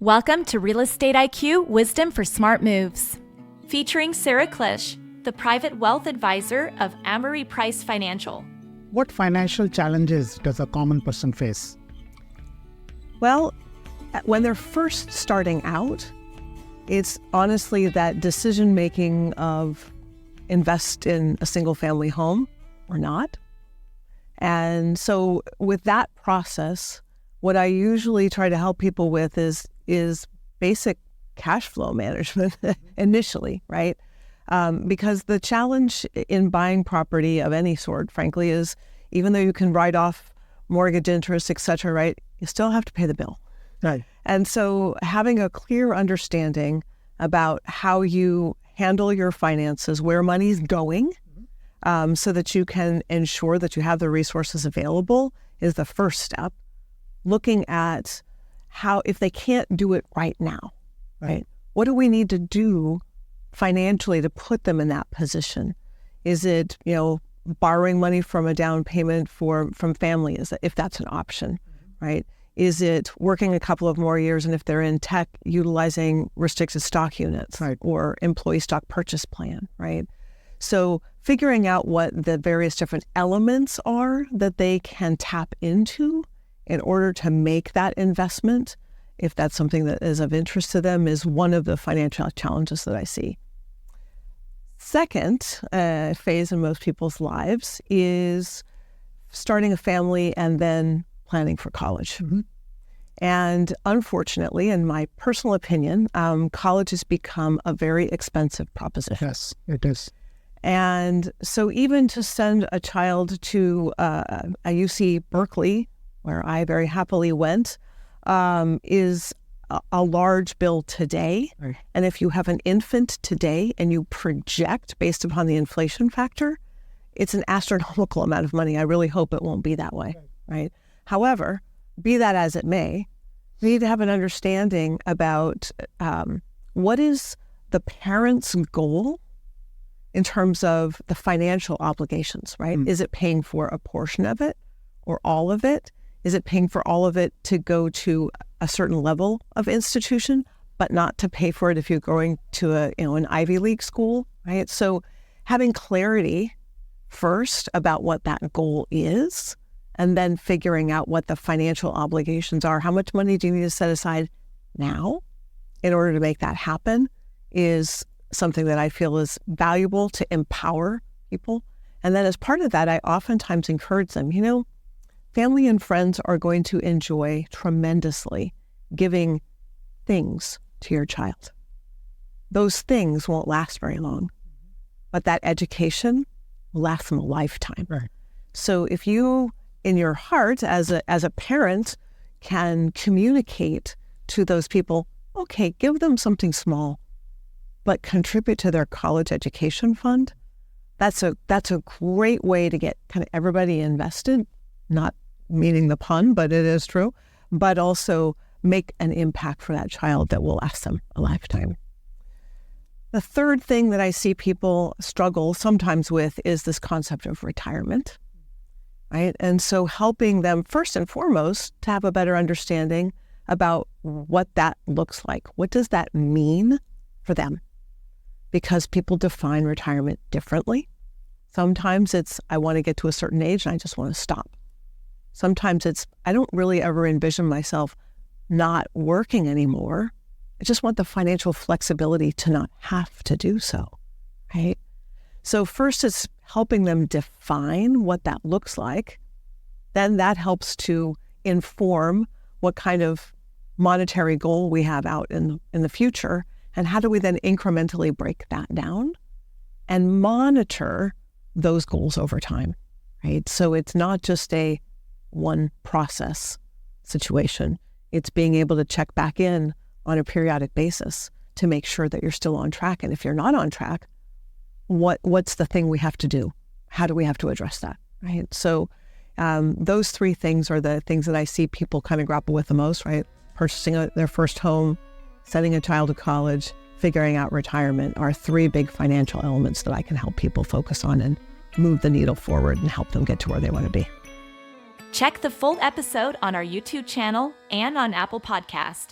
Welcome to Real Estate IQ Wisdom for Smart Moves, featuring Sarah Clish, the private wealth advisor of Ameriprise Financial. What financial challenges does a common person face? Well, when they're first starting out, it's honestly that decision-making of invest in a single-family home or not. And so with that process, what I usually try to help people with is basic cash flow management initially, right? Because the challenge in buying property of any sort, frankly, is even though you can write off mortgage interest, et cetera, right, you still have to pay the bill. Right. And so having a clear understanding about how you handle your finances, where money's going, so that you can ensure that you have the resources available is the first step. Looking at how, if they can't do it right now, right? What do we need to do financially to put them in that position? Is it, borrowing money from a down payment from family, if that's an option, right? Is it working a couple of more years, and if they're in tech, utilizing restricted stock units, right, or employee stock purchase plan, right? So figuring out what the various different elements are that they can tap into in order to make that investment, if that's something that is of interest to them, is one of the financial challenges that I see. Second phase in most people's lives is starting a family and then planning for college. And unfortunately, in my personal opinion, college has become a very expensive proposition. Yes, it is. And so even to send a child to a UC Berkeley, where I very happily went, is a large bill today. Right. And if you have an infant today and you project based upon the inflation factor, it's an astronomical amount of money. I really hope it won't be that way, right? However, be that as it may, we need to have an understanding about what is the parent's goal in terms of the financial obligations, right? Is it paying for a portion of it or all of it? Is it paying for all of it to go to a certain level of institution, but not to pay for it if you're going to an Ivy League school, right? So having clarity first about what that goal is, and then figuring out what the financial obligations are. How much money do you need to set aside now in order to make that happen is something that I feel is valuable to empower people. And then as part of that, I oftentimes encourage them, family and friends are going to enjoy tremendously giving things to your child. Those things won't last very long, but that education will last them a lifetime. Right. So if you, in your heart, as a parent, can communicate to those people, okay, give them something small, but contribute to their college education fund, that's a great way to get kind of everybody invested, not meaning the pun, but it is true, but also make an impact for that child that will last them a lifetime. The third thing that I see people struggle sometimes with is this concept of retirement, right? And so helping them first and foremost to have a better understanding about what that looks like. What does that mean for them? Because people define retirement differently. Sometimes it's, I want to get to a certain age and I just want to stop. Sometimes it's, I don't really ever envision myself not working anymore. I just want the financial flexibility to not have to do so, right? So first it's helping them define what that looks like. Then that helps to inform what kind of monetary goal we have out in the future. And how do we then incrementally break that down and monitor those goals over time, right? So it's not just a one process situation. It's being able to check back in on a periodic basis to make sure that you're still on track. And if you're not on track, what's the thing we have to do? How do we have to address that, right? So those three things are the things that I see people kind of grapple with the most, right? Purchasing their first home, sending a child to college, figuring out retirement are three big financial elements that I can help people focus on and move the needle forward and help them get to where they want to be. Check the full episode on our YouTube channel and on Apple Podcast.